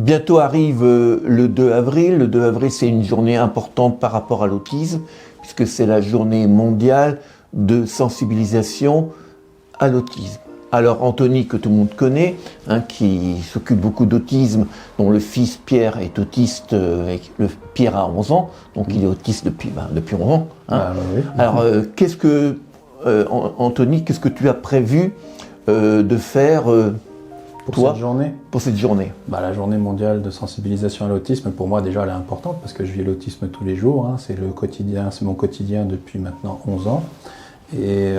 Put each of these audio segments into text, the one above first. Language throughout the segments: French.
Bientôt arrive le 2 avril. Le 2 avril, c'est une journée importante par rapport à l'autisme, puisque c'est la journée mondiale de sensibilisation à l'autisme. Alors Anthony, que tout le monde connaît, qui s'occupe beaucoup d'autisme, dont le fils Pierre est autiste, Pierre a 11 ans, donc il est autiste depuis 11 ans. Oui. Alors Anthony, qu'est-ce que tu as prévu de faire pour cette journée? La journée mondiale de sensibilisation à l'autisme, pour moi déjà elle est importante parce que je vis l'autisme tous les jours, c'est le quotidien, c'est mon quotidien depuis maintenant 11 ans. Et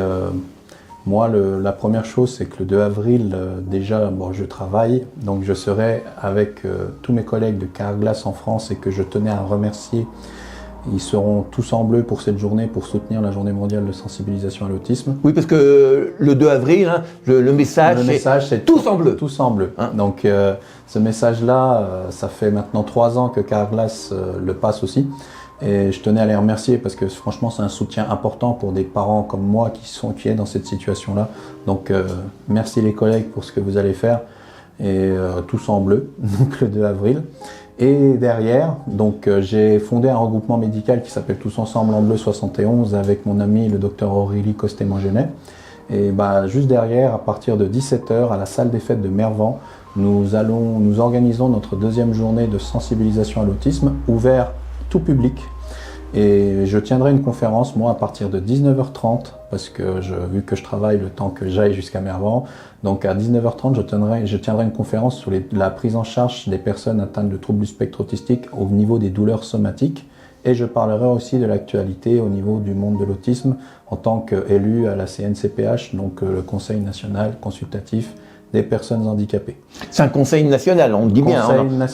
moi, la première chose, c'est que le 2 avril, déjà, je travaille, donc je serai avec tous mes collègues de Carglass en France et que je tenais à remercier. Ils seront tous en bleu pour cette journée, pour soutenir la journée mondiale de sensibilisation à l'autisme. Oui, parce que le 2 avril, le message, c'est tous en bleu. Tous en bleu. Donc ce message-là, ça fait maintenant 3 ans que Carglass le passe aussi. Et je tenais à les remercier parce que franchement c'est un soutien important pour des parents comme moi qui est dans cette situation-là. Donc merci les collègues pour ce que vous allez faire. Et tous en bleu, donc le 2 avril. Et derrière, donc j'ai fondé un regroupement médical qui s'appelle Tous Ensemble en Bleu 71 avec mon ami le docteur Aurélie Costé-Mangenet. Et juste derrière, à partir de 17h, à la salle des fêtes de Mervan, nous organisons notre deuxième journée de sensibilisation à l'autisme, ouvert tout public. Et je tiendrai une conférence, moi, à partir de 19h30, parce que vu que je travaille le temps que j'aille jusqu'à Mervan, donc à 19h30, je tiendrai une conférence sur la prise en charge des personnes atteintes de troubles du spectre autistique au niveau des douleurs somatiques. Et je parlerai aussi de l'actualité au niveau du monde de l'autisme en tant qu'élu à la CNCPH, donc le Conseil national consultatif des personnes handicapées. C'est un conseil national, on dit bien.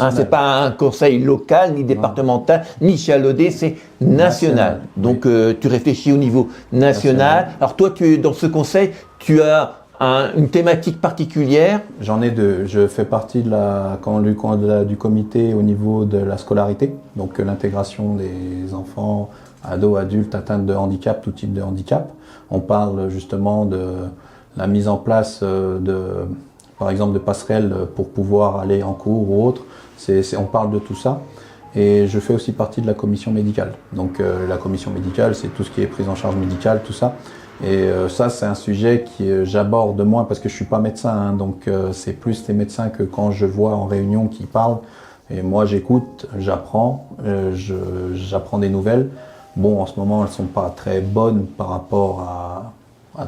C'est pas un conseil local, ni départemental, ni chaladé, c'est national. Donc tu réfléchis au niveau national. Alors toi, dans ce conseil, tu as une thématique particulière? J'en ai deux. Je fais partie du comité au niveau de la scolarité, donc l'intégration des enfants, ados, adultes atteints de handicap, tout type de handicap. On parle justement de la mise en place par exemple de passerelles pour pouvoir aller en cours ou autre. On parle de tout ça. Et je fais aussi partie de la commission médicale. Donc la commission médicale, c'est tout ce qui est prise en charge médicale, tout ça. Et ça, c'est un sujet que j'aborde moins parce que je suis pas médecin. Donc c'est plus les médecins que quand je vois en réunion qui parlent. Et moi, j'écoute, j'apprends des nouvelles. Bon, en ce moment, elles sont pas très bonnes par rapport à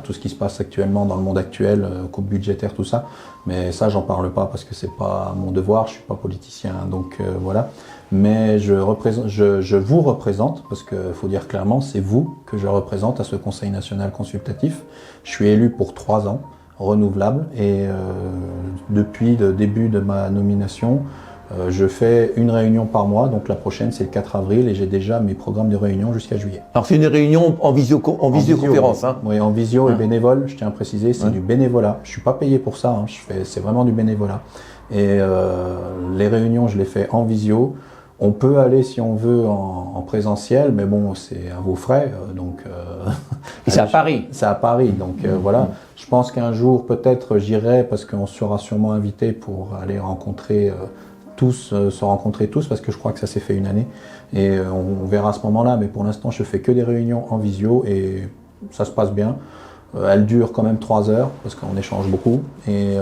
tout ce qui se passe actuellement dans le monde actuel, coupe budgétaire, tout ça. Mais ça, j'en parle pas parce que c'est pas mon devoir, je suis pas politicien, donc voilà. Mais je vous représente, parce qu'il faut dire clairement, c'est vous que je représente à ce Conseil national consultatif. Je suis élu pour 3 ans, renouvelable, et depuis le début de ma nomination, je fais une réunion par mois, donc la prochaine c'est le 4 avril et j'ai déjà mes programmes de réunion jusqu'à juillet. Alors c'est une réunion en visioconférence, Oui, en visio et bénévole, je tiens à préciser, c'est du bénévolat. Je suis pas payé pour ça, c'est vraiment du bénévolat. Et les réunions, je les fais en visio. On peut aller si on veut en présentiel, mais bon, c'est à vos frais, donc. Et c'est à Paris. C'est à Paris, donc voilà. Je pense qu'un jour peut-être j'irai parce qu'on sera sûrement invité pour aller rencontrer se rencontrer tous, parce que je crois que ça s'est fait une année et on verra à ce moment-là, mais pour l'instant je fais que des réunions en visio et ça se passe bien. Elle dure quand même 3 heures parce qu'on échange beaucoup et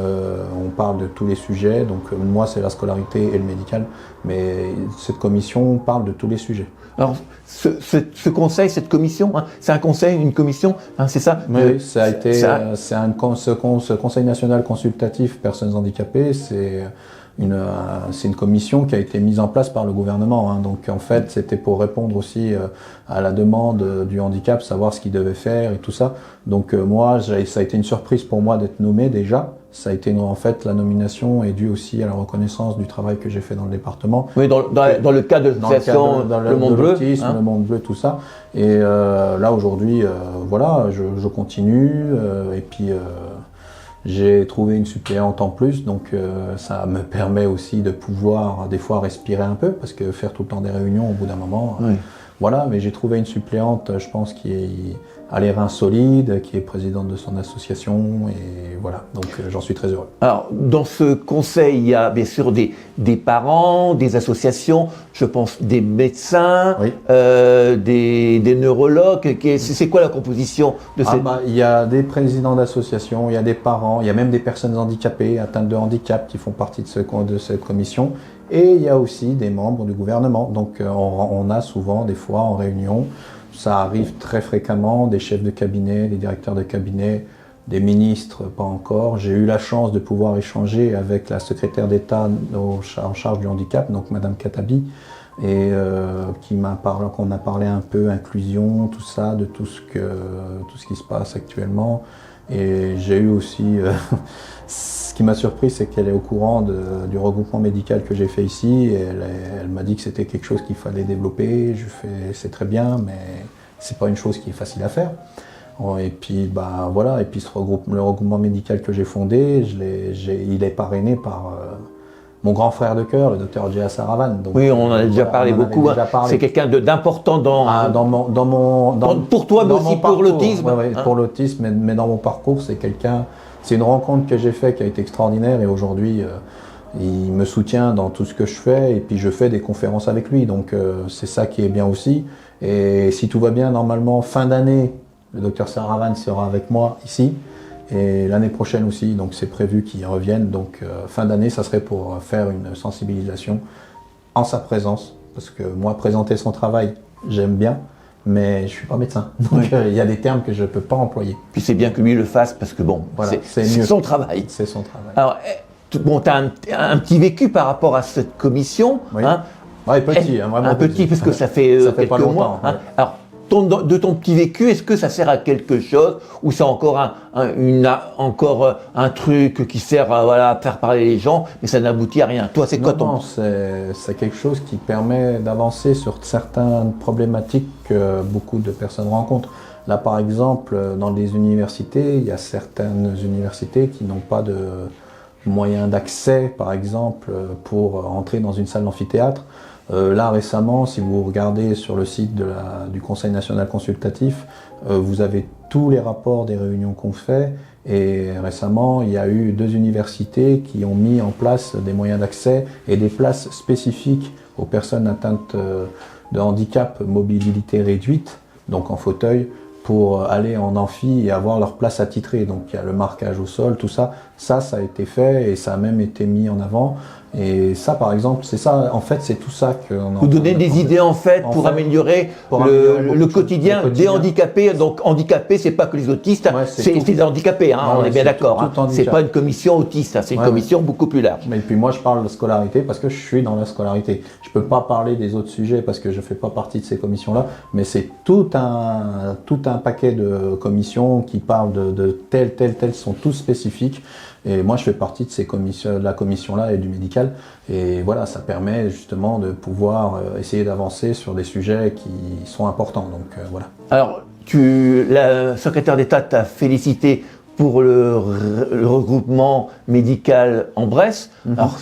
on parle de tous les sujets, donc moi c'est la scolarité et le médical, mais cette commission parle de tous les sujets. Alors ce conseil, cette commission, c'est un conseil, une commission, c'est ça? Oui, ce Conseil national consultatif personnes handicapées, c'est une commission qui a été mise en place par le gouvernement. Donc en fait, c'était pour répondre aussi à la demande du handicap, savoir ce qu'il devait faire et tout ça. Donc moi, ça a été une surprise pour moi d'être nommé déjà. Ça a été en fait la nomination est due aussi à la reconnaissance du travail que j'ai fait dans le département. Oui, dans le cadre de l'association Le Monde Bleu, Le Monde Bleu, tout ça. Et là aujourd'hui, voilà, je continue et puis. J'ai trouvé une suppléante en plus, donc ça me permet aussi de pouvoir des fois respirer un peu, parce que faire tout le temps des réunions au bout d'un moment, voilà, mais j'ai trouvé une suppléante, je pense, qui a les reins solides, qui est présidente de son association, et voilà, donc j'en suis très heureux. Alors, dans ce conseil, il y a bien sûr des parents, des associations, je pense des médecins, Oui. des neurologues. C'est quoi la composition de cette... Il y a des présidents d'associations, il y a des parents, il y a même des personnes handicapées, atteintes de handicap, qui font partie de cette commission. Et il y a aussi des membres du gouvernement. Donc on a souvent, des fois, en réunion, ça arrive très fréquemment, des chefs de cabinet, des directeurs de cabinet, des ministres, pas encore. J'ai eu la chance de pouvoir échanger avec la secrétaire d'État en charge du handicap, donc Madame Katabi, et qu'on a parlé un peu inclusion, tout ça, de tout ce qui se passe actuellement. Et j'ai eu aussi, ce qui m'a surpris, c'est qu'elle est au courant du regroupement médical que j'ai fait ici, et elle m'a dit que c'était quelque chose qu'il fallait développer. Je fais, c'est très bien, mais c'est pas une chose qui est facile à faire. Et puis voilà, et puis le regroupement médical que j'ai fondé, il est parrainé par mon grand frère de cœur, le docteur J.A. Saravan. Donc, oui, on en a déjà parlé beaucoup. C'est quelqu'un d'important pour toi, mais aussi pour l'autisme. Ouais, pour l'autisme, mais dans mon parcours, c'est une rencontre que j'ai faite qui a été extraordinaire, et aujourd'hui, il me soutient dans tout ce que je fais, et puis je fais des conférences avec lui. Donc c'est ça qui est bien aussi. Et si tout va bien, normalement, fin d'année, le docteur Saravan sera avec moi ici. Et l'année prochaine aussi, donc c'est prévu qu'il revienne. Donc fin d'année, ça serait pour faire une sensibilisation en sa présence. Parce que moi, présenter son travail, j'aime bien, mais je ne suis pas médecin. Donc il y a des termes que je ne peux pas employer. Puis c'est bien que lui le fasse, parce que bon, voilà, c'est son travail. C'est son travail. Alors, bon, tu as un petit vécu par rapport à cette commission. Oui. Hein. Ouais, petit, vraiment un petit, parce que ça fait quelques pas longtemps, mois. Hein. Ouais. Alors, de ton petit vécu, est-ce que ça sert à quelque chose, ou c'est encore un truc qui sert à faire parler les gens, mais ça n'aboutit à rien? Toi, c'est quoi ton... Non, c'est quelque chose qui permet d'avancer sur certaines problématiques que beaucoup de personnes rencontrent. Là, par exemple, dans les universités, il y a certaines universités qui n'ont pas de moyens d'accès, par exemple, pour entrer dans une salle d'amphithéâtre. Là, récemment, si vous regardez sur le site du Conseil national consultatif, vous avez tous les rapports des réunions qu'on fait. Et récemment, il y a eu 2 universités qui ont mis en place des moyens d'accès et des places spécifiques aux personnes atteintes de handicap mobilité réduite, donc en fauteuil, pour aller en amphi et avoir leur place attitrée. Donc il y a le marquage au sol, tout ça. Ça a été fait, et ça a même été mis en avant. Et ça, par exemple, c'est ça, en fait, c'est tout ça que... Vous donnez des idées, en fait, pour améliorer le quotidien des handicapés. Donc, handicapés, c'est pas que les autistes, ouais, c'est les handicapés, hein, on est bien d'accord. Hein. C'est pas une commission autiste, c'est une commission beaucoup plus large. Et puis moi, je parle de scolarité parce que je suis dans la scolarité. Je peux pas parler des autres sujets parce que je fais pas partie de ces commissions-là, mais c'est tout un paquet de commissions qui parlent de tel, sont tous spécifiques. Et moi, je fais partie de la commission-là et du médical. Et voilà, ça permet justement de pouvoir essayer d'avancer sur des sujets qui sont importants. Donc voilà. Alors, la secrétaire d'État t'a félicité pour le regroupement médical en Bresse. Alors,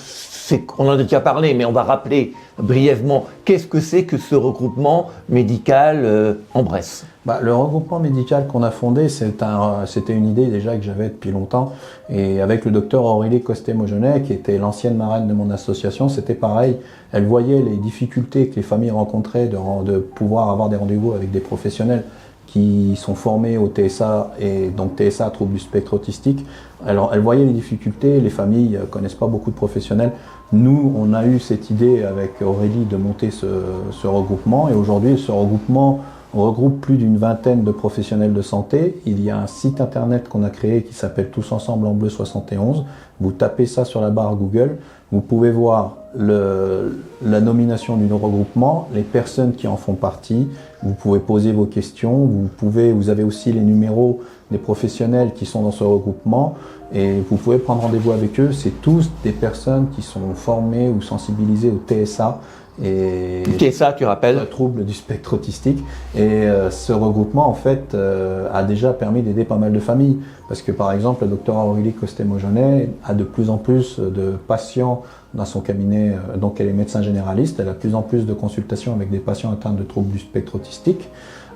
on en a déjà parlé, mais on va rappeler brièvement, qu'est-ce que c'est que ce regroupement médical en Bresse? Le regroupement médical qu'on a fondé, c'était une idée déjà que j'avais depuis longtemps. Et avec le docteur Aurélie Costet-Maugenet, qui était l'ancienne marraine de mon association, c'était pareil. Elle voyait les difficultés que les familles rencontraient de pouvoir avoir des rendez-vous avec des professionnels qui sont formés au TSA, et donc TSA, trouble du spectre autistique. Alors, elle voyait les difficultés, les familles connaissent pas beaucoup de professionnels. Nous, on a eu cette idée avec Aurélie de monter ce regroupement, et aujourd'hui, ce regroupement regroupe plus d'une vingtaine de professionnels de santé. Il y a un site internet qu'on a créé qui s'appelle Tous Ensemble en Bleu 71. Vous tapez ça sur la barre Google, vous pouvez voir la nomination du regroupement, les personnes qui en font partie, vous pouvez poser vos questions, vous avez aussi les numéros des professionnels qui sont dans ce regroupement, et vous pouvez prendre rendez-vous avec eux. C'est tous des personnes qui sont formées ou sensibilisées au TSA. Et TSA, tu rappelles? Le trouble du spectre autistique. Et ce regroupement, en fait, a déjà permis d'aider pas mal de familles. Parce que, par exemple, le docteur Aurélie Costet-Maugenet a de plus en plus de patients dans son cabinet. Donc, elle est médecin généraliste. Elle a de plus en plus de consultations avec des patients atteints de troubles du spectre autistique.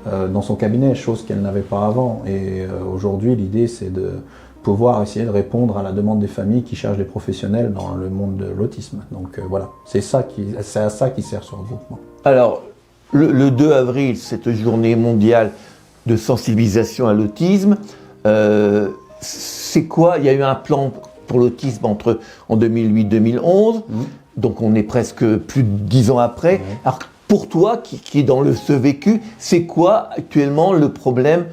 dans son cabinet, chose qu'elle n'avait pas avant. Et aujourd'hui, l'idée, c'est de pouvoir essayer de répondre à la demande des familles qui cherchent des professionnels dans le monde de l'autisme. Donc voilà, c'est à ça qui sert ce regroupement. Alors, le 2 avril, cette journée mondiale de sensibilisation à l'autisme, c'est quoi? Il y a eu un plan pour l'autisme en 2008-2011, donc on est presque plus de 10 ans après. Alors, pour toi, qui est dans ce vécu, c'est quoi actuellement le problème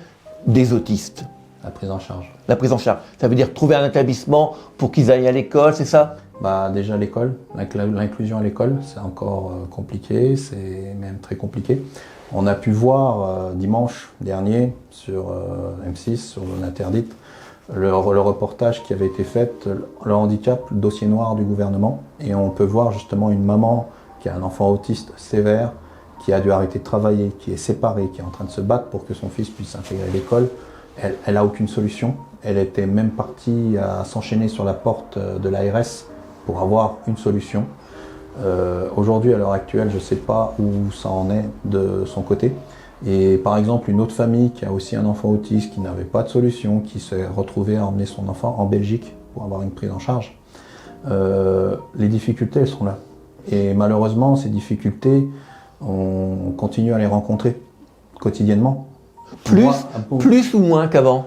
des autistes? La prise en charge. La prise en charge. Ça veut dire trouver un établissement pour qu'ils aillent à l'école, c'est ça? Déjà l'école, l'inclusion à l'école, c'est encore compliqué, c'est même très compliqué. On a pu voir dimanche dernier sur M6, sur l'interdite, le reportage qui avait été fait, le handicap, le dossier noir du gouvernement. Et on peut voir justement une maman qui a un enfant autiste sévère, qui a dû arrêter de travailler, qui est séparée, qui est en train de se battre pour que son fils puisse intégrer l'école. Elle n'a aucune solution. Elle était même partie à s'enchaîner sur la porte de l'ARS pour avoir une solution. Aujourd'hui, à l'heure actuelle, je ne sais pas où ça en est de son côté. Et par exemple, une autre famille qui a aussi un enfant autiste qui n'avait pas de solution, qui s'est retrouvée à emmener son enfant en Belgique pour avoir une prise en charge. Les difficultés, elles sont là. Et malheureusement, ces difficultés, on continue à les rencontrer quotidiennement. Plus ou moins qu'avant?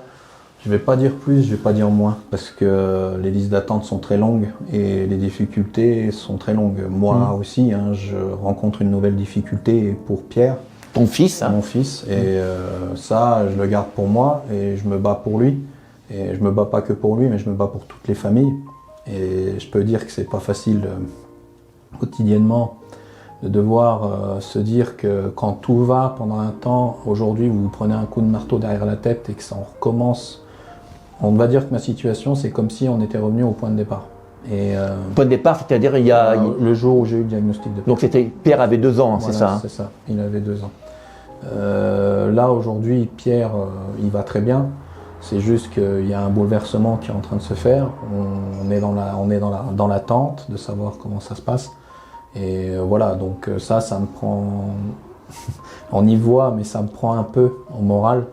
Je ne vais pas dire plus, je ne vais pas dire moins, parce que les listes d'attente sont très longues et les difficultés sont très longues. Moi aussi, je rencontre une nouvelle difficulté pour Pierre. Ton fils, hein? Mon fils, et ça, je le garde pour moi et je me bats pour lui. Et je me bats pas que pour lui, mais je me bats pour toutes les familles. Et je peux dire que c'est pas facile quotidiennement de devoir se dire que quand tout va pendant un temps, aujourd'hui vous vous prenez un coup de marteau derrière la tête et que ça en recommence. On va dire que ma situation, c'est comme si on était revenu au point de départ. Point de départ, c'est-à-dire il y a... le jour où j'ai eu le diagnostic de Pierre. Donc Pierre avait 2 ans, voilà, c'est ça? C'est ça, il avait 2 ans. Là aujourd'hui, Pierre, il va très bien. C'est juste qu'il y a un bouleversement qui est en train de se faire. On est dans l'attente de savoir comment ça se passe. Et voilà, donc ça me prend... on y voit, mais ça me prend un peu en morale.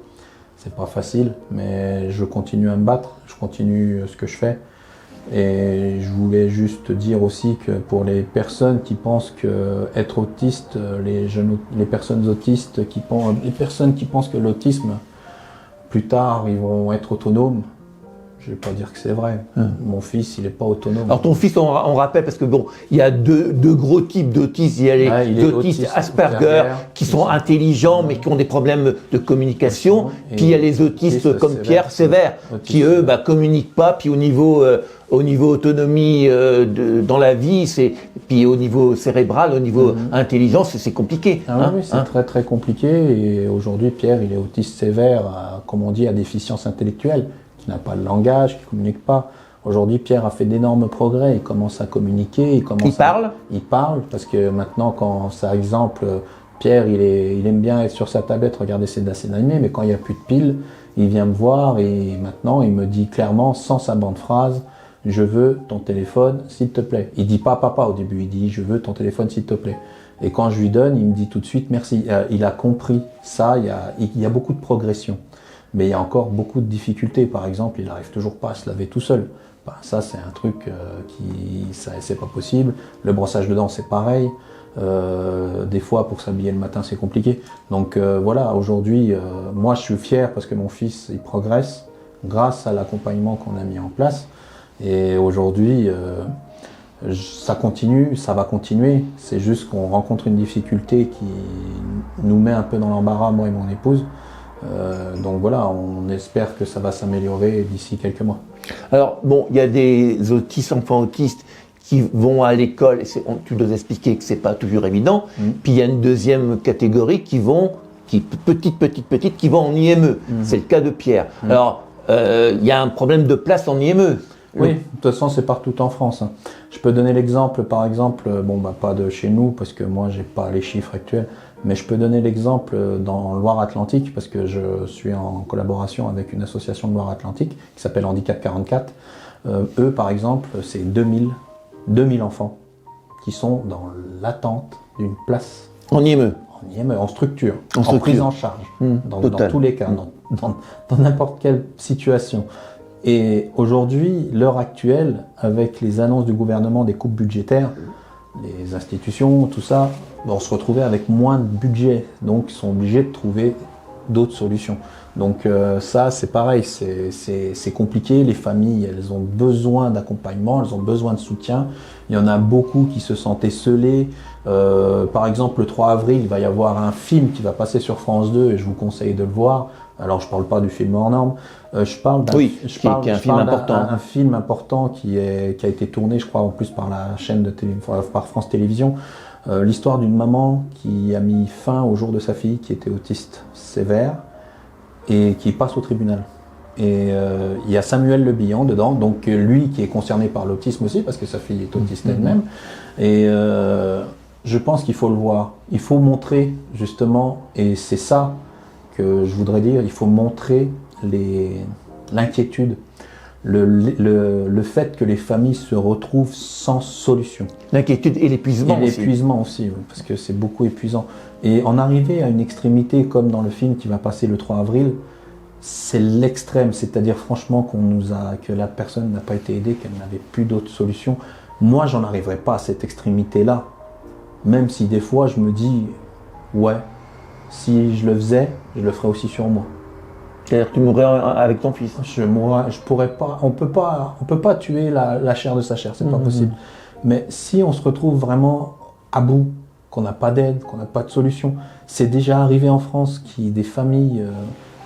C'est pas facile, mais je continue à me battre, je continue ce que je fais. Et je voulais juste dire aussi que pour les personnes qui pensent que être autiste, les personnes autistes les personnes qui pensent que l'autisme, plus tard, ils vont être autonomes. Je ne vais pas dire que c'est vrai. Mon fils, il n'est pas autonome. Alors ton fils, on rappelle, parce que bon, il y a deux gros types d'autistes. Il y a les autistes Asperger qui sont intelligents mais qui ont des problèmes de communication. Puis il y a les autistes comme Pierre sévères qui eux communiquent pas. Puis au niveau autonomie dans la vie, puis au niveau cérébral, au niveau intelligence, c'est compliqué. Oui, c'est très très compliqué. Et aujourd'hui, Pierre, il est autiste sévère, comme on dit, à déficience intellectuelle. Qui n'a pas de langage, qui ne communique pas. Aujourd'hui, Pierre a fait d'énormes progrès, il commence à communiquer, il parle. Il parle, parce que maintenant, par exemple, Pierre, il aime bien être sur sa tablette, regarder ses dessins animés, mais quand il n'y a plus de piles, il vient me voir et maintenant, il me dit clairement, sans sa bande phrase, je veux ton téléphone, s'il te plaît. Il dit pas papa au début, il dit je veux ton téléphone, s'il te plaît. Et quand je lui donne, il me dit tout de suite merci. Il a compris ça, il y a beaucoup de progression. Mais il y a encore beaucoup de difficultés. Par exemple, il n'arrive toujours pas à se laver tout seul. Ça, c'est un truc c'est pas possible. Le brossage de dents, c'est pareil. Des fois, pour s'habiller le matin, c'est compliqué. Donc voilà, aujourd'hui, moi, je suis fier parce que mon fils, il progresse grâce à l'accompagnement qu'on a mis en place. Et aujourd'hui, ça continue, ça va continuer. C'est juste qu'on rencontre une difficulté qui nous met un peu dans l'embarras, moi et mon épouse. Donc voilà, on espère que ça va s'améliorer d'ici quelques mois. Alors bon, il y a des enfants autistes qui vont à l'école, tu dois expliquer que c'est pas toujours évident. Puis il y a une deuxième catégorie qui vont en IME. C'est le cas de Pierre. Alors il y a un problème de place en IME. Oui, de toute façon c'est partout en France. Je peux donner l'exemple, par exemple, pas de chez nous parce que moi j'ai pas les chiffres actuels. Mais je peux donner l'exemple dans Loire-Atlantique, parce que je suis en collaboration avec une association de Loire-Atlantique qui s'appelle Handicap 44. Eux, par exemple, c'est 2000 enfants qui sont dans l'attente d'une place En IME. En IME, en structure, En structure. prise en charge, dans tous les cas, dans n'importe quelle situation. Et aujourd'hui, l'heure actuelle, avec les annonces du gouvernement des coupes budgétaires, les institutions, tout ça, on se retrouvait avec moins de budget. Donc, ils sont obligés de trouver d'autres solutions. Donc ça, c'est pareil, c'est compliqué. Les familles, elles ont besoin d'accompagnement, elles ont besoin de soutien. Il y en a beaucoup qui se sentent esseulés. Par exemple, le 3 avril, il va y avoir un film qui va passer sur France 2 et je vous conseille de le voir. Alors, je ne parle pas du film hors norme. Je parle d'un un film important qui a été tourné, je crois, en plus par la chaîne de par France Télévisions. L'histoire d'une maman qui a mis fin au jour de sa fille qui était autiste sévère et qui passe au tribunal. Et il y a Samuel Le Bihan dedans, donc lui qui est concerné par l'autisme aussi, parce que sa fille est autiste elle-même. Et je pense qu'il faut le voir. Il faut montrer, justement, et c'est ça que je voudrais dire, il faut montrer l'inquiétude, le fait que les familles se retrouvent sans solution. L'inquiétude et l'épuisement aussi. Et l'épuisement aussi, oui, parce que c'est beaucoup épuisant. Et en arriver à une extrémité, comme dans le film qui va passer le 3 avril, c'est l'extrême, c'est-à-dire franchement que la personne n'a pas été aidée, qu'elle n'avait plus d'autre solution. Moi, j'en arriverai pas à cette extrémité-là, même si des fois je me dis, ouais, si je le faisais, je le ferais aussi sur moi. C'est-à-dire que tu mourrais avec ton fils. Je pourrais pas. On peut pas tuer la chair de sa chair, c'est pas possible. Mais si on se retrouve vraiment à bout, qu'on n'a pas d'aide, qu'on n'a pas de solution, c'est déjà arrivé en France des familles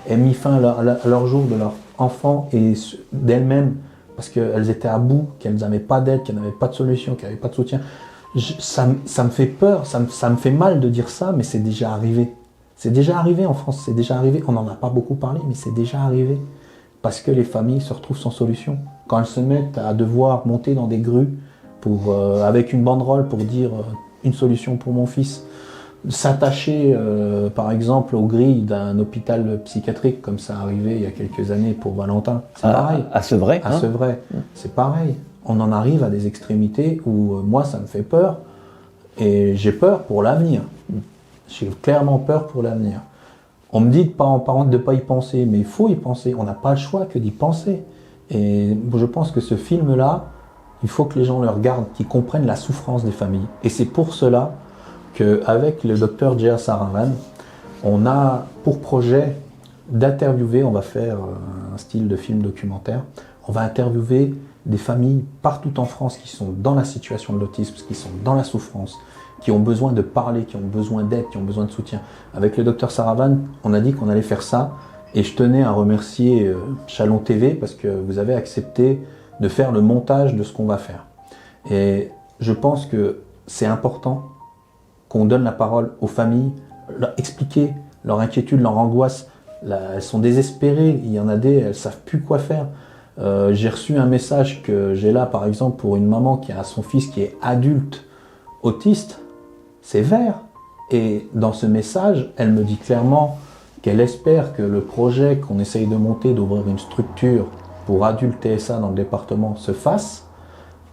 aient mis fin à leur jour de leurs enfants et d'elles-mêmes parce qu'elles étaient à bout, qu'elles n'avaient pas d'aide, qu'elles n'avaient pas de solution, qu'elles n'avaient pas de soutien. Ça me fait peur, ça me fait mal de dire ça, mais c'est déjà arrivé. C'est déjà arrivé en France, c'est déjà arrivé. On n'en a pas beaucoup parlé, mais c'est déjà arrivé. Parce que les familles se retrouvent sans solution. Quand elles se mettent à devoir monter dans des grues avec une banderole pour dire une solution pour mon fils, s'attacher par exemple aux grilles d'un hôpital psychiatrique, comme ça arrivé il y a quelques années pour Valentin, c'est pareil. À Sevray. À Sevray, c'est pareil. On en arrive à des extrémités où moi ça me fait peur et j'ai peur pour l'avenir. J'ai clairement peur pour l'avenir. On me dit de ne pas y penser, mais il faut y penser. On n'a pas le choix que d'y penser. Et je pense que ce film-là, il faut que les gens le regardent, qu'ils comprennent la souffrance des familles. Et c'est pour cela qu'avec le docteur J.A. Saravan, on a pour projet d'interviewer, on va faire un style de film documentaire, on va interviewer des familles partout en France qui sont dans la situation de l'autisme, qui sont dans la souffrance, qui ont besoin de parler, qui ont besoin d'aide, qui ont besoin de soutien. Avec le docteur Saravan, on a dit qu'on allait faire ça et je tenais à remercier Chalon TV parce que vous avez accepté de faire le montage de ce qu'on va faire. Et je pense que c'est important qu'on donne la parole aux familles, leur expliquer leur inquiétude, leur angoisse. Elles sont désespérées, il y en a elles ne savent plus quoi faire. J'ai reçu un message que j'ai là, par exemple, pour une maman qui a son fils qui est adulte, autiste, sévère. Et dans ce message, elle me dit clairement qu'elle espère que le projet qu'on essaye de monter, d'ouvrir une structure pour adultes TSA dans le département se fasse,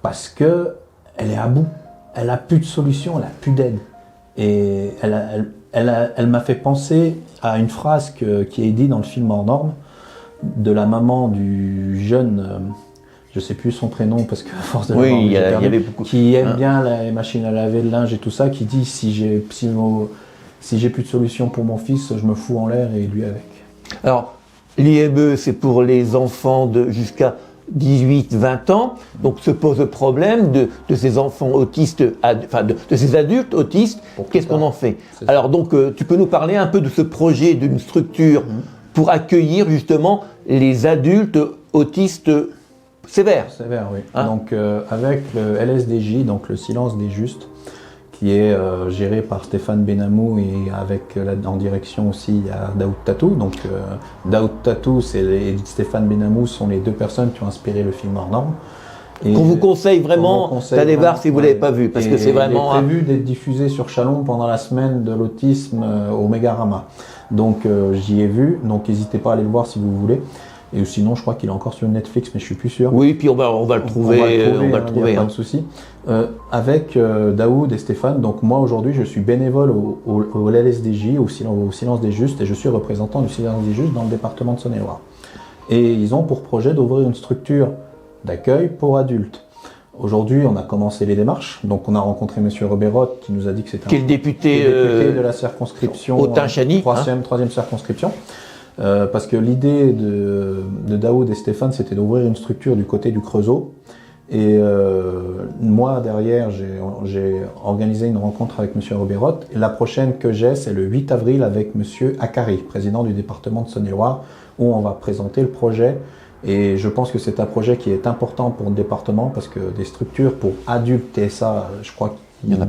parce qu'elle est à bout. Elle n'a plus de solution, elle n'a plus d'aide. Et elle m'a fait penser à une phrase qui est dite dans le film Hors Norme, de la maman du jeune, je ne sais plus son prénom parce que à force de oui, il y avait beaucoup. Qui aime bien les machines à laver le linge et tout ça, qui dit si j'ai plus de solution pour mon fils, je me fous en l'air et lui avec. Alors, l'IME, c'est pour les enfants jusqu'à 18-20 ans, donc se pose le problème de ces enfants autistes, de ces adultes autistes, qu'est-ce qu'on en fait? Alors donc, tu peux nous parler un peu de ce projet d'une structure pour accueillir justement les adultes autistes sévères. Sévères, oui. Donc avec le LSDJ, donc le silence des justes, qui est géré par Stéphane Benamou et avec en direction aussi il y a Daoud Tatou. Donc Daoud Tatou et Stéphane Benamou sont les deux personnes qui ont inspiré le film Hors Norme. Qu'on vous conseille vraiment d'aller voir si vous ne l'avez pas vu, parce que c'est vraiment... Il est prévu d'être diffusé sur Chalon pendant la semaine de l'autisme au Mégarama. Donc j'y ai vu, donc n'hésitez pas à aller le voir si vous voulez. Et sinon, je crois qu'il est encore sur Netflix, mais je suis plus sûr. Oui, puis on va le trouver, on va le trouver. Pas de souci. Avec Daoud et Stéphane, donc moi aujourd'hui, je suis bénévole au LSDJ, au Silence des Justes, et je suis représentant du Silence des Justes dans le département de Saône-et-Loire. Et ils ont pour projet d'ouvrir une structure d'accueil pour adultes. Aujourd'hui, on a commencé les démarches. Donc, on a rencontré M. Robérot qui nous a dit que c'était le député de la circonscription Autun-Chani, troisième circonscription. Parce que l'idée de Daoud et Stéphane, c'était d'ouvrir une structure du côté du Creusot. Et moi, derrière, j'ai organisé une rencontre avec M. Robérot. Et la prochaine que j'ai, c'est le 8 avril avec M. Akari, président du département de Saône-et-Loire, où on va présenter le projet. Et je pense que c'est un projet qui est important pour le département parce que des structures pour adultes, et ça, je crois qu'il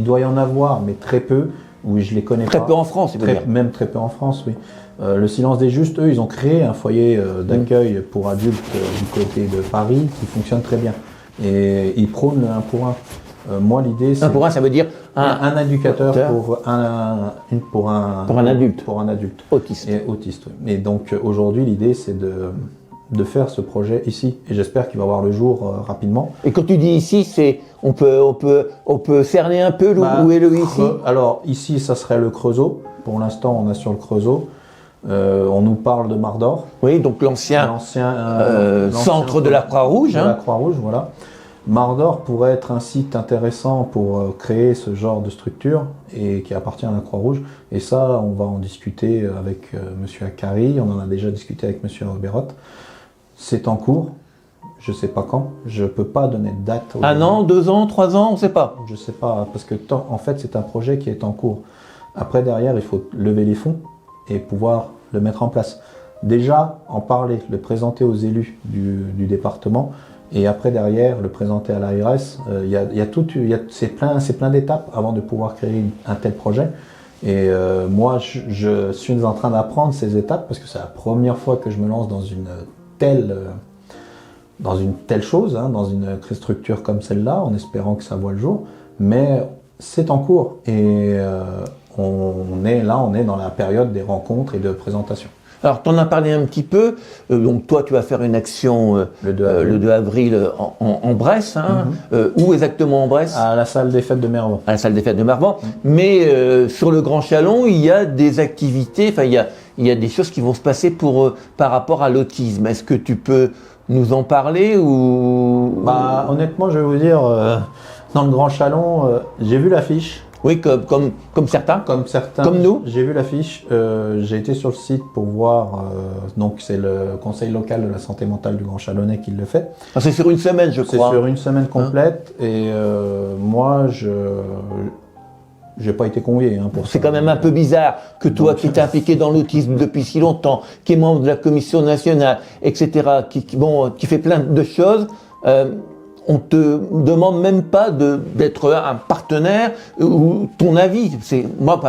doit y en avoir, mais très peu, où je les connais pas. Très peu en France, même très peu en France, oui. Le Silence des Justes, eux, ils ont créé un foyer d'accueil pour adultes du côté de Paris qui fonctionne très bien. Et ils prônent le 1 pour 1. Moi, l'idée, c'est... 1 pour 1, ça veut dire un éducateur pour un adulte. Pour un adulte. Autiste. Et autiste, oui. Et donc, aujourd'hui, l'idée, c'est de faire ce projet ici. Et j'espère qu'il va voir le jour rapidement. Et quand tu dis ici, c'est on peut cerner un peu où est le ici. Alors, ici, ça serait le Creusot. Pour l'instant, on est sur le Creusot. On nous parle de Mardor. Oui, donc l'ancien centre de la Croix-Rouge. De la Croix-Rouge, voilà. Mardor pourrait être un site intéressant pour créer ce genre de structure et qui appartient à la Croix-Rouge. Et ça, on va en discuter avec M. Akari. On en a déjà discuté avec M. Robérot. C'est en cours. Je ne sais pas quand. Je ne peux pas donner de date. 1 an, 2 ans, 3 ans, on ne sait pas. Je ne sais pas, parce que en fait, c'est un projet qui est en cours. Après, derrière, il faut lever les fonds et pouvoir le mettre en place. Déjà, en parler, le présenter aux élus du département, et après, derrière, le présenter à l'ARS. C'est plein d'étapes avant de pouvoir créer un tel projet. Et moi, je suis en train d'apprendre ces étapes, parce que c'est la première fois que je me lance dans une telle chose, dans une structure comme celle-là, en espérant que ça voit le jour. Mais c'est en cours et on est dans la période des rencontres et de présentation. Alors, tu en as parlé un petit peu. Donc, toi, tu vas faire une action le 2 avril en Bresse. Où exactement en Bresse? À la salle des fêtes de Mervan. À la salle des fêtes de Mervan. Mais sur le Grand Chalon, il y a des activités, il y a des choses qui vont se passer par rapport à l'autisme. Est-ce que tu peux nous en parler ou... Honnêtement, je vais vous dire, dans le Grand Chalon, j'ai vu l'affiche. Oui, comme certains. Comme certains. Comme nous. J'ai vu l'affiche. J'ai été sur le site pour voir. Donc, c'est le conseil local de la santé mentale du Grand Chalonnais qui le fait. C'est sur une semaine, je crois. C'est sur une semaine complète. Et moi, j'ai pas été convié pour ça. C'est quand même un peu bizarre que toi, qui t'es impliqué dans l'autisme depuis si longtemps, qui est membre de la commission nationale, etc., qui fait plein de choses, on te demande même pas d'être un partenaire ou ton avis. Moi,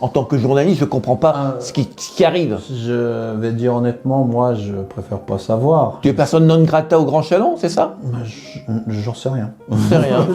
en tant que journaliste, je comprends pas ce qui arrive. Je vais dire honnêtement, moi, je préfère pas savoir. Tu es personne non grata au Grand Chalon, c'est ça? J'en sais rien. C'est rien.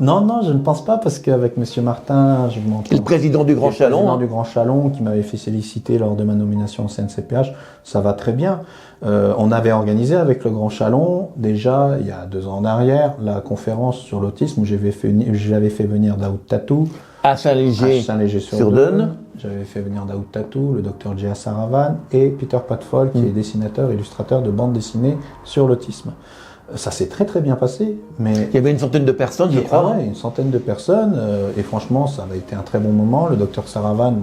Non, je ne pense pas parce qu'avec Monsieur Martin, je m'entends. Le président du Grand Chalon. Le président du Grand Chalon qui m'avait fait féliciter lors de ma nomination au CNCPH, ça va très bien. On avait organisé avec le Grand Chalon, déjà, il y a 2 ans en arrière, la conférence sur l'autisme où j'avais fait venir Daoud Tatou. À Saint-Léger-sur-Deûne. J'avais fait venir Daoud Tatou, le docteur Jia Saravan et Peter Patfol, qui est dessinateur, illustrateur de bande dessinée sur l'autisme. Ça s'est très très bien passé, mais... Il y avait une centaine de personnes, je crois. Ouais, une centaine de personnes, et franchement, ça avait été un très bon moment. Le docteur Saravan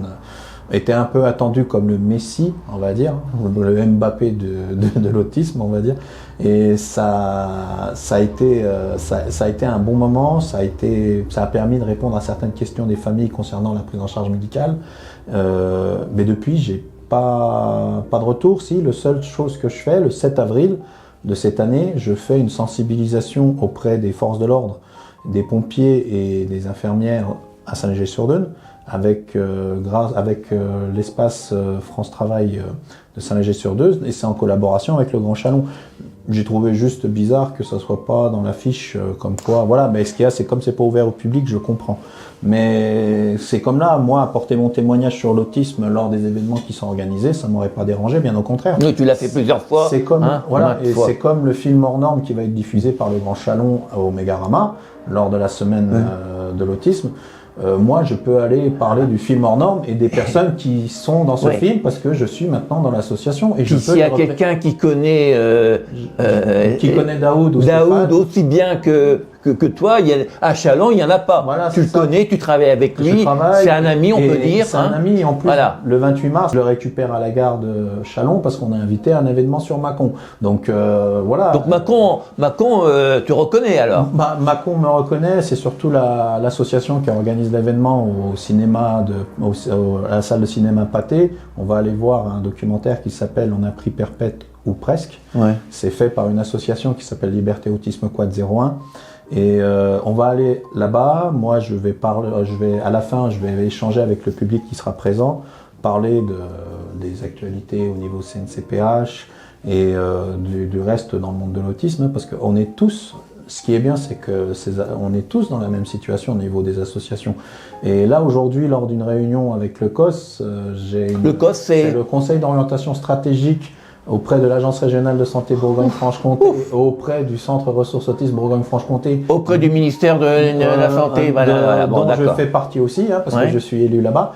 était un peu attendu comme le Messi, on va dire, le Mbappé de l'autisme, on va dire. Et ça a été un bon moment. Ça a permis de répondre à certaines questions des familles concernant la prise en charge médicale. Mais depuis, j'ai pas de retour. Si, la seule chose que je fais, le 7 avril de cette année, je fais une sensibilisation auprès des forces de l'ordre, des pompiers et des infirmières à Saint-Léger-sur-Deûne, avec l'espace France Travail de Saint-Léger-sur-Deûne, et c'est en collaboration avec le Grand Chalon. j'ai trouvé juste bizarre que ça soit pas dans l'affiche comme quoi, voilà, mais ce qu'il y a, c'est comme c'est pas ouvert au public, je comprends. Mais c'est comme là, moi, apporter mon témoignage sur l'autisme lors des événements qui sont organisés, ça m'aurait pas dérangé, bien au contraire. Oui, tu l'as fait plusieurs fois. C'est comme, voilà, et fois. c'est comme le film hors norme qui va être diffusé par le Grand Chalon au Mégarama lors de la semaine de l'autisme. Moi, je peux aller parler du film hors norme et des personnes qui sont dans ce film parce que je suis maintenant dans l'association. Et s'il y a quelqu'un qui connaît Daoud ou Daoud aussi bien que toi, à Chalon, il n'y en a pas. Voilà, tu le connais, tu travailles avec lui, c'est un ami, on peut dire. C'est un ami, en plus, le 28 mars, je le récupère à la gare de Chalon parce qu'on a invité un événement sur Mâcon. Donc voilà. Donc Mâcon, tu reconnais alors? Mâcon me reconnaît, c'est surtout l'association qui organise l'événement au cinéma, à la salle de cinéma Pathé. On va aller voir un documentaire qui s'appelle On a pris perpète ou presque. Ouais. C'est fait par une association qui s'appelle Liberté Autisme Quad 01. Et on va aller là-bas. Moi, à la fin, je vais échanger avec le public qui sera présent, parler des actualités au niveau CNCPH et du reste dans le monde de l'autisme, parce qu'on est tous. Ce qui est bien, c'est que on est tous dans la même situation au niveau des associations. Et là, aujourd'hui, lors d'une réunion avec le COS, le COS, c'est le Conseil d'orientation stratégique auprès de l'Agence régionale de santé Bourgogne-Franche-Comté, auprès du Centre ressources autisme Bourgogne-Franche-Comté, auprès du ministère de la Santé, dont je fais partie aussi, parce que je suis élu là-bas.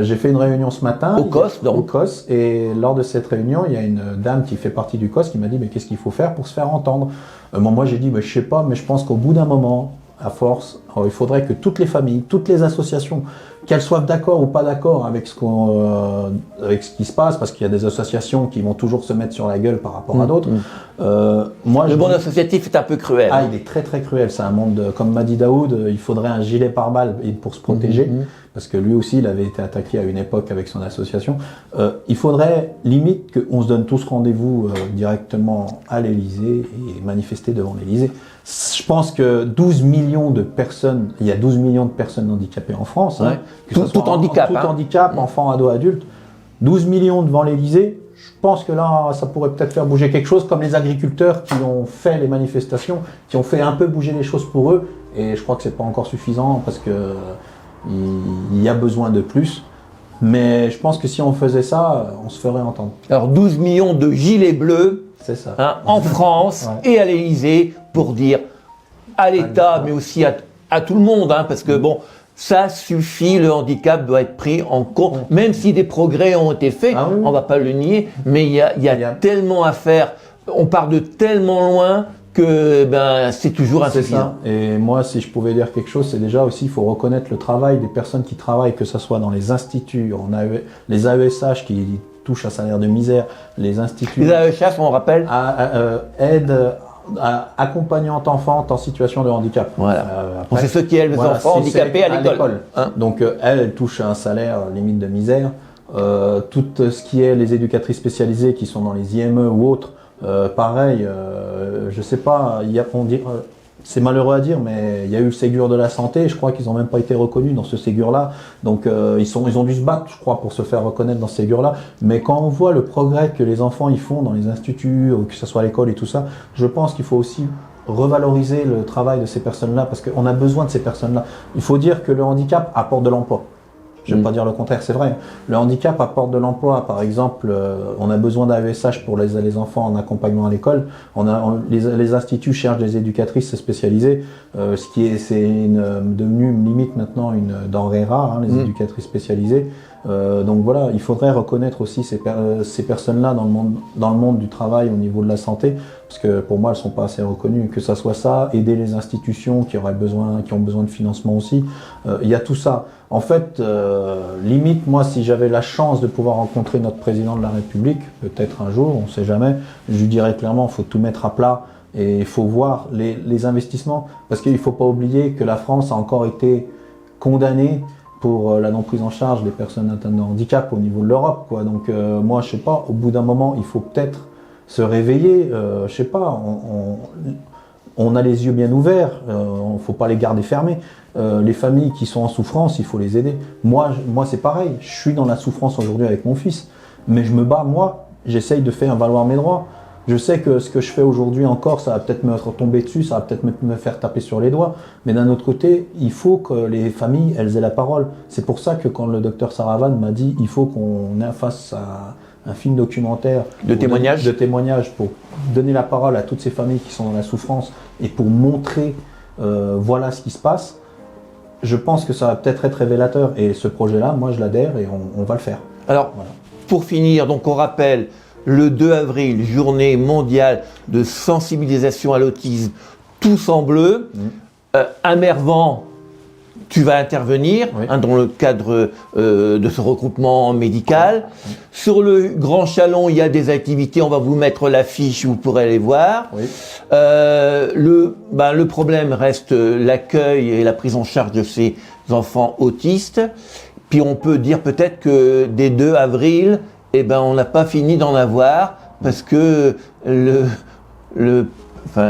J'ai fait une réunion ce matin au COS, et lors de cette réunion, il y a une dame qui fait partie du COS qui m'a dit mais qu'est-ce qu'il faut faire pour se faire entendre. Moi j'ai dit je sais pas, mais je pense qu'au bout d'un moment, à force, il faudrait que toutes les familles, toutes les associations, qu'elles soient d'accord ou pas d'accord avec avec ce qui se passe, parce qu'il y a des associations qui vont toujours se mettre sur la gueule par rapport à d'autres. Le monde associatif est un peu cruel. Il est très très cruel. C'est un monde, comme m'a dit Daoud, il faudrait un gilet pare-balles pour se protéger, parce que lui aussi, il avait été attaqué à une époque avec son association. Il faudrait limite qu'on se donne tous rendez-vous directement à l'Élysée et manifester devant l'Élysée. Je pense que 12 millions de personnes, il y a 12 millions de personnes handicapées en France, tout handicap, enfants, ados, adultes, 12 millions devant l'Élysée. Je pense que là, ça pourrait peut-être faire bouger quelque chose, comme les agriculteurs qui ont fait les manifestations, qui ont fait un peu bouger les choses pour eux. Et je crois que c'est pas encore suffisant parce que il y a besoin de plus. Mais je pense que si on faisait ça, on se ferait entendre. Alors 12 millions de gilets bleus. C'est ça. En France et à l'Élysée pour dire à l'État, mais aussi à tout le monde, parce que bon, ça suffit, le handicap doit être pris en compte, même si des progrès ont été faits, on va pas le nier, mais il y a tellement à faire, on part de tellement loin que c'est toujours insuffisant. Et moi, si je pouvais dire quelque chose, c'est déjà aussi, il faut reconnaître le travail des personnes qui travaillent, que ce soit dans les instituts, les AESH qui touchent un salaire de misère, les instituts... Les AESH, on rappelle aide accompagnante enfante en situation de handicap. Voilà. C'est ceux qui aident les enfants handicapés à l'école. Donc elle touche un salaire limite de misère. Tout ce qui est les éducatrices spécialisées qui sont dans les IME ou autres, pareil, je sais pas, c'est malheureux à dire, mais il y a eu le Ségur de la santé, je crois qu'ils n'ont même pas été reconnus dans ce Ségur-là, donc ils ont dû se battre, je crois, pour se faire reconnaître dans ce Ségur-là, mais quand on voit le progrès que les enfants ils font dans les instituts, que ce soit à l'école et tout ça, je pense qu'il faut aussi revaloriser le travail de ces personnes-là, parce qu'on a besoin de ces personnes-là. Il faut dire que le handicap apporte de l'emploi. Je ne vais pas dire le contraire, c'est vrai. Le handicap apporte de l'emploi. Par exemple, on a besoin d'AESH pour les enfants en accompagnement à l'école. Les instituts cherchent des éducatrices spécialisées, c'est devenu limite maintenant une denrée rare, les éducatrices spécialisées. Donc voilà, il faudrait reconnaître aussi ces personnes-là dans le monde du travail au niveau de la santé, parce que pour moi, elles ne sont pas assez reconnues. Que ça soit ça, aider les institutions qui ont besoin de financement aussi. Il y a tout ça. En fait, limite, moi, si j'avais la chance de pouvoir rencontrer notre président de la République, peut-être un jour, on ne sait jamais, je lui dirais clairement, il faut tout mettre à plat et il faut voir les investissements, parce qu'il ne faut pas oublier que la France a encore été condamnée pour la non prise en charge des personnes atteintes de handicap au niveau de l'Europe, quoi. Donc moi, je sais pas, au bout d'un moment, il faut peut-être se réveiller. Je sais pas, on a les yeux bien ouverts, il faut pas les garder fermés. Les familles qui sont en souffrance, il faut les aider. Moi c'est pareil, je suis dans la souffrance aujourd'hui avec mon fils, mais je me bats, moi, j'essaye de faire valoir mes droits. Je sais que ce que je fais aujourd'hui encore, ça va peut-être me retomber dessus, ça va peut-être me faire taper sur les doigts, mais d'un autre côté, il faut que les familles, elles aient la parole. C'est pour ça que quand le docteur Saravan m'a dit, il faut qu'on fasse un film documentaire de témoignage pour donner la parole à toutes ces familles qui sont dans la souffrance et pour montrer voilà ce qui se passe. Je pense que ça va peut-être être révélateur et ce projet-là, moi je l'adhère et on va le faire. Alors, voilà. Pour finir, donc on rappelle le 2 avril, journée mondiale de sensibilisation à l'autisme, tous en bleu. Amervan, tu vas intervenir dans le cadre de ce regroupement médical. Sur le Grand Chalon, il y a des activités, on va vous mettre l'affiche, vous pourrez aller voir. Le problème reste l'accueil et la prise en charge de ces enfants autistes. Puis on peut dire peut-être que dès 2 avril, on n'a pas fini d'en avoir parce que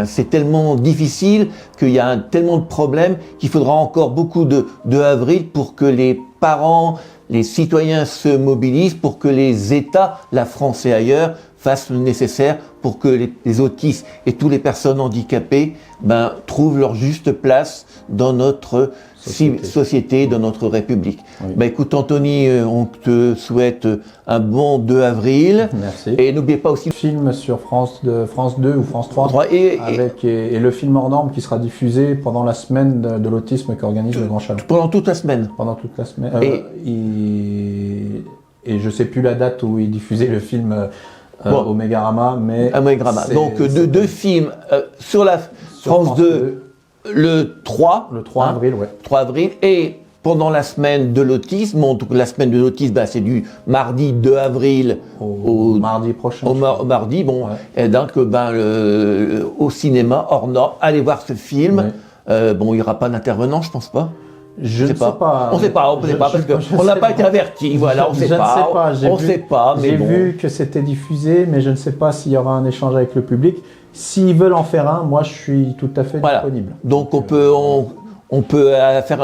c'est tellement difficile qu'il y a tellement de problèmes qu'il faudra encore beaucoup de avril pour que les parents, les citoyens se mobilisent, pour que les États, la France et ailleurs, fassent le nécessaire pour que les autistes et toutes les personnes handicapées trouvent leur juste place dans notre société, dans notre République. Écoute Anthony, on te souhaite un bon 2 avril. Merci. Et n'oubliez pas aussi le film sur France 2 ou France 3 et le film hors norme qui sera diffusé pendant la semaine de l'autisme qu'organise le Grand Chalon. Pendant toute la semaine. Pendant toute la semaine. Et je sais plus la date où il diffusait le film au Mégarama, mais donc deux films sur la France 2 le 3 avril, 3 avril, et pendant la semaine de l'autisme. Donc la semaine de l'autisme, c'est du mardi 2 avril au mardi prochain. Au mardi, et donc au cinéma hors norme, allez voir ce film. Il n'y aura pas d'intervenant, je pense pas. Je ne sais pas. On ne sait pas parce qu'on n'a pas été averti. Voilà, on ne sait pas. On ne sait pas. J'ai vu que c'était diffusé, mais je ne sais pas s'il y aura un échange avec le public. S'ils veulent en faire un, moi je suis tout à fait disponible. Donc on peut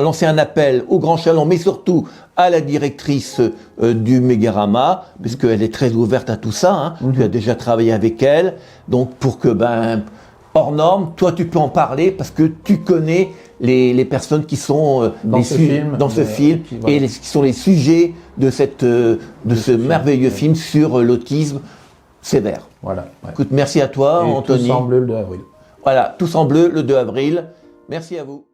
lancer un appel au Grand Chalon, mais surtout à la directrice du Mégarama, puisqu'elle est très ouverte à tout ça. Tu as déjà travaillé avec elle. Donc pour que hors norme, toi tu peux en parler parce que tu connais les personnes qui sont dans ce film et qui sont les sujets de ce merveilleux film sur l'autisme sévère. Voilà. Écoute, merci à toi, Anthony. Tous en bleu le 2 avril. Voilà, tous en bleu le 2 avril. Merci à vous.